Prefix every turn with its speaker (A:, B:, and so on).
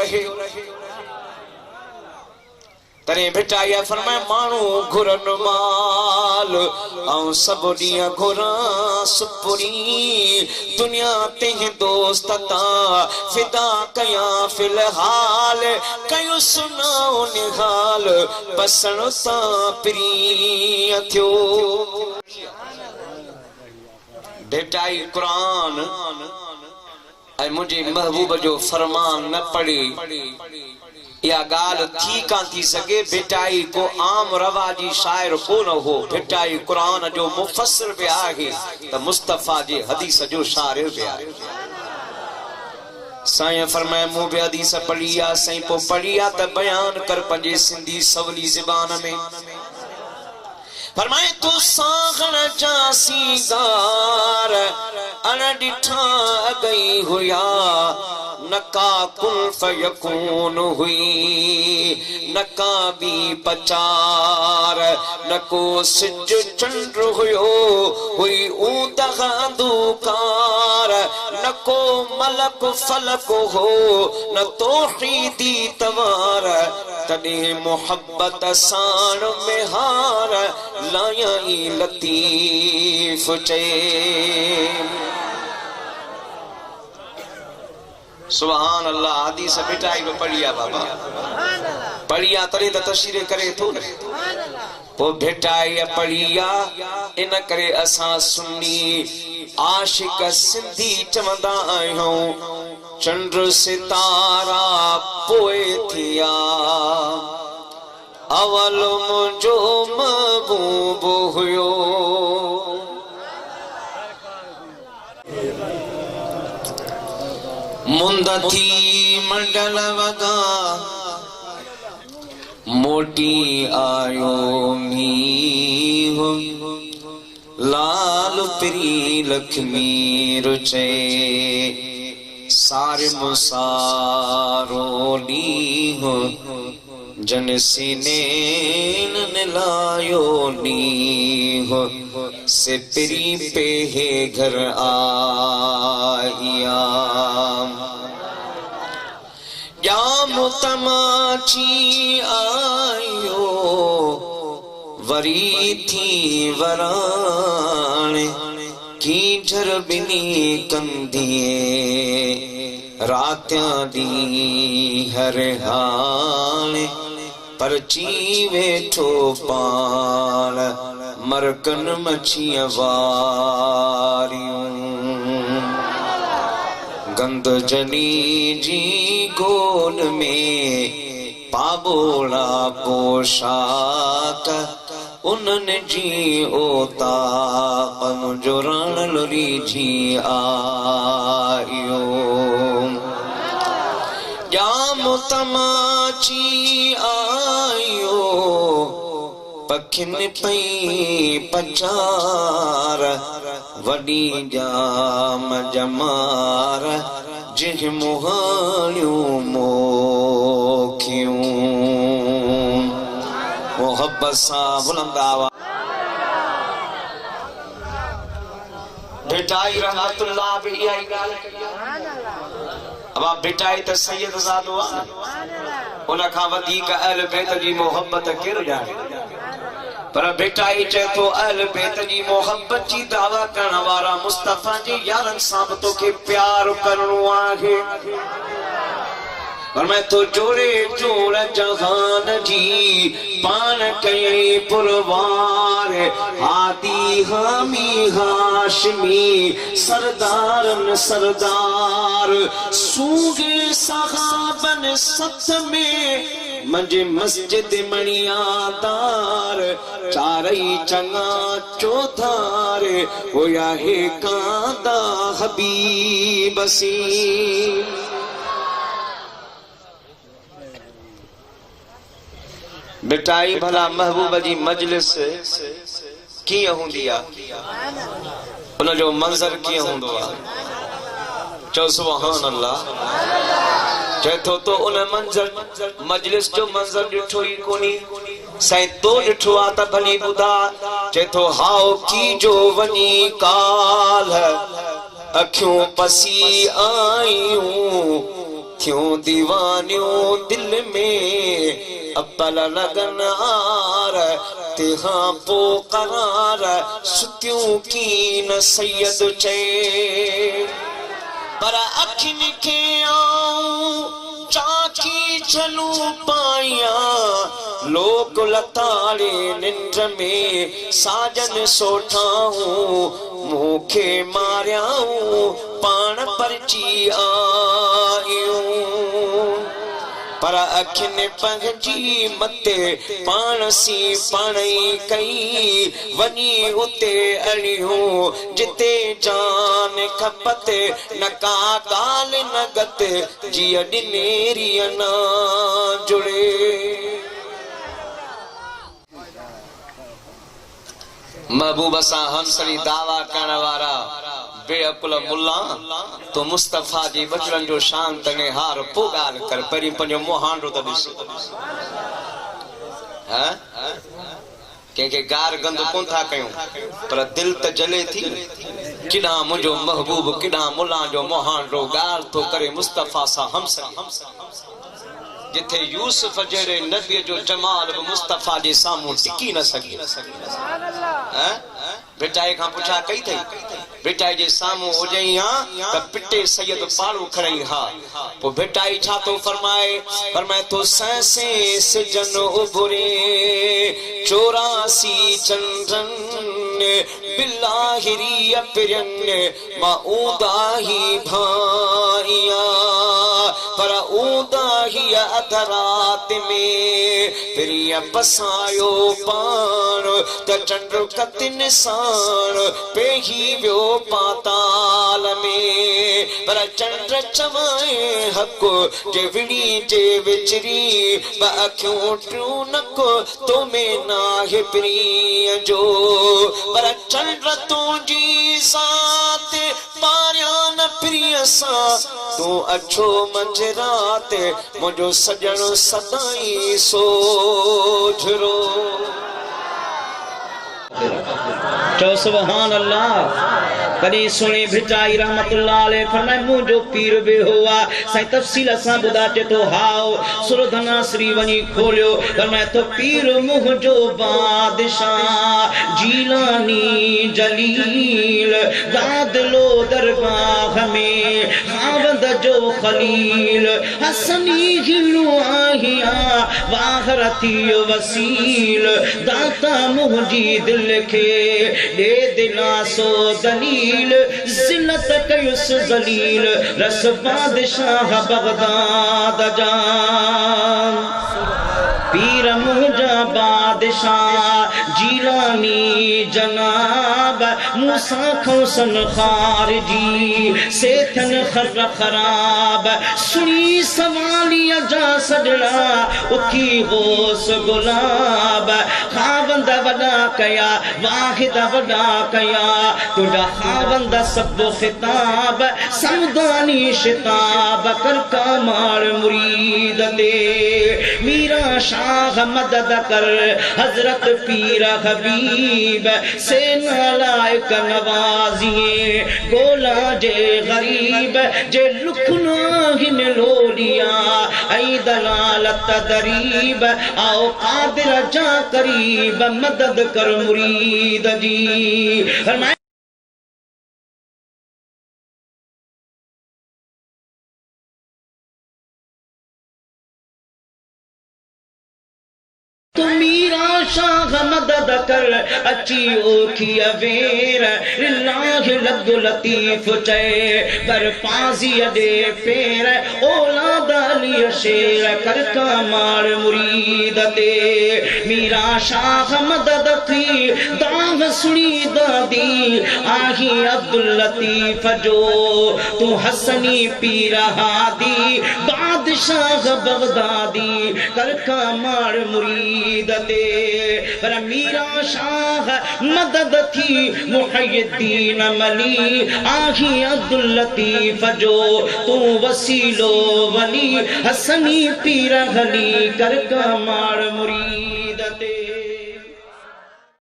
A: रहे तने भिटाई फरमाए मानू घुरन माल औ सब दिया घुरा सुपुरी दुनिया ते दोस्त ता फिदा कया फिलहाल कयो सुनाओ निहाल बसण सा प्रिय थियो भिटाई कुरान ऐं मुझे महबूब जो फरमान न पढ़ी या गाल थी कान थी सके भिटाई को आम रवाजी शायर को न हो भिटाई कुरान जो मुफस्सिर पे आहे त मुस्तफा जे हदीस जो शायर पे आहे साईं फरमाए मूं बि हदीस पढ़ी आ साईं पो पढ़ी आ त बयान कर पंजे सिंधी सवली ज़बान में फरमाए तो सागण जा सीगार अन डिठा गई हुया नका कुल फयकून हुई नका भी पचार नको सिज चंद्र हुयो हुई ऊदगा दुकार नको मलक फलक हो न तौहीदी तवार तने मोहब्बत साण में हार लाया लतीफ चे सुभान अल्लाह हदीस भिटाई में पढ़िया बाबा पढ़िया तरे त तशरीह करे थो न पो भिटाई पढ़िया इन करे असां सुन्नी आशिक सिंधी चवंदा आहियूं चंद्र सितारा पोए थिया अवल मुंहिंजो महबूब हुयो मुंद थी मंडल वगा मोटी आयो मीहो लाल प्री लक्ष्मी रुचे सारे मुसारो लीहो जन सीने निलायो नीहो से प्री पे है घर आया जाम तमाची आयो वरी थी वरान की झर बिनी कंदिए रात्या दी हर हाल परची वेठो पाल मरकन मछिया वारियूं गंद जनी जी गोल में पाबोला पोशाक उन्हनि जी ओता मुंहिंजो रण लुरी जी आयो जाम तमाची आयो पखिन पई पचार वडी जाम जमार जिह मुहाणियूं मोखियूं मोहब्बत सां बुलंद आवाज़ भिटाई रहमतुल्लाह भी आई गाल अब आप भिटाई त सैयद ज़ादो उन खां वधीक अहल बैत जी मोहब्बत केरु ॼाणे पर भिटाई चए तो अहल बैत जी मोहब्बत जी दावा करण वारा मुस्तफा जी यारन सां बि तोखे प्यार करणो आहे पर मैं तो जोड़े जोड़ जहान जी पान कई पुरवार आदि हामी हाशमी सरदार न सरदार सूगे सहाबन सत में मंजे मस्जिद मणियादार चारई चंगा चौधार होया है कांदा हबीब सी भिटाई भला महबूब जी मजलिस कीअं हूंदी आहे उन जो मंज़र कीअं हूंदो आहे चओ सुभान अल्लाह चए थो तो उन मंज़र मजलिस जो मंज़र ॾिठो ई कोन्हे साईं तो ॾिठो आहे त भली ॿुधा चए थो हाओ की जो वञी काल अखियूं पसी आयूं क्यों दीवानियों दिल में अब्बल लगन आर तेहा पो करार सुतियों की न सैयद चे पर अखिन के आऊं चाकी चलू पाया लोग लताड़े निंड में साजन सोठाऊं मुखे मारियाऊं पान परची आयूं पर अखिन पंहिंजी मते पाण सी पाणई कई वनी उते अड़ियूं जिते जान खपते न का गाल न गत जिय ॾिनेरी न जुड़े महबूब सां हंसड़ी दावा करण वारा बेअकुल मुल्ला तो मुस्तफा जी बचड़न जो शान तने हार पो गाल कर परी पंजो मोहांडो त ॾिस हां के गार गंद कोन था कयूं पर दिल त जले थी किडा मुंजो महबूब किडा मुल्ला जो मोहांडो गाल तो करे मुस्तफा सा हमसरी जिथे यूसुफ जड़े नबी जो जमाल मुस्तफा जे सामू टिकी न सके हैं बेटाए का पुछा कई थई बेटाए जे सामू हो जई हां त पिटे सैयद पाड़ू खड़ई हां पो बेटाई छा तो फरमाए तो सैसे सजन उभरे 84 चंद्रन बिलाहिरी अपिरन माऊदा ही भाइया पर ऊदा ही अधरात में प्रिय बसायो पान त चंद्र कतिन साण पेही व्यो पाताल में पर चंद्र चवाए हक जे विणी जे विचरी ब अखियों टूनक तो में नाहे प्रिय जो पर चंद्र तुझी साथ पारियान प्रिय सा तू अच्छो मंजरात मुझो सजन सदाई सोझरो चो सुभान अल्लाह कदी सुने भिचाई रहमतुल्लाह अलैह फरमाए मुझो पीर बे हुआ सही तफसील असा बुधाचे तो हाओ सुरधना श्री वनी खोलियो फरमाए तो पीर मुझो बादशाह जीलानी जलील दादलो दरगाह में खावंद जो खलील हसनी हिलु आहिया वाहरती वसील दाता मुझी दिल के दे दिला सो दलील जिल्लत कयुस जलील रस बादशाह बगदाद जान पीर मुझा बादशाह जीलानी जनाब मूसा खौसन खारजी सेथन खर खराब सुनी सवालिया जा सजड़ा उठी होस गुलाब खावंद वड़ा कया वाहिद वड़ा कया तुझा खावंद सब खिताब समदानी शिताब कर कमाल मुरीद दे मीरा शाह मदद कर हजरत पीर हबीब से नालायक नवाजिए गोला जे गरीब जे लुकना हिन लोलिया ऐ दलालत दरीब आओ कादिर जा करीब मदद कर मुरीद जी शाह मदद कर अच्छी ओखी अवेर लिल्लाह लद्दु लतीफ चे कर पाजी अडे पेर औलाद अली शेर कर कमाल मुरीद दे मीरा शाह मदद थी दाग सुनी दादी आही अब्दुल लतीफ जो तू हसनी पीर हादी बादशाह बगदादी कर कमाल मुरीद दे पर मीरा शाह मदद थी मुहय्यद्दीन मली आही अब्दुल लतीफ जो तू वसीलो वली हसनी पीर हली कर कमाल मुरीद दे।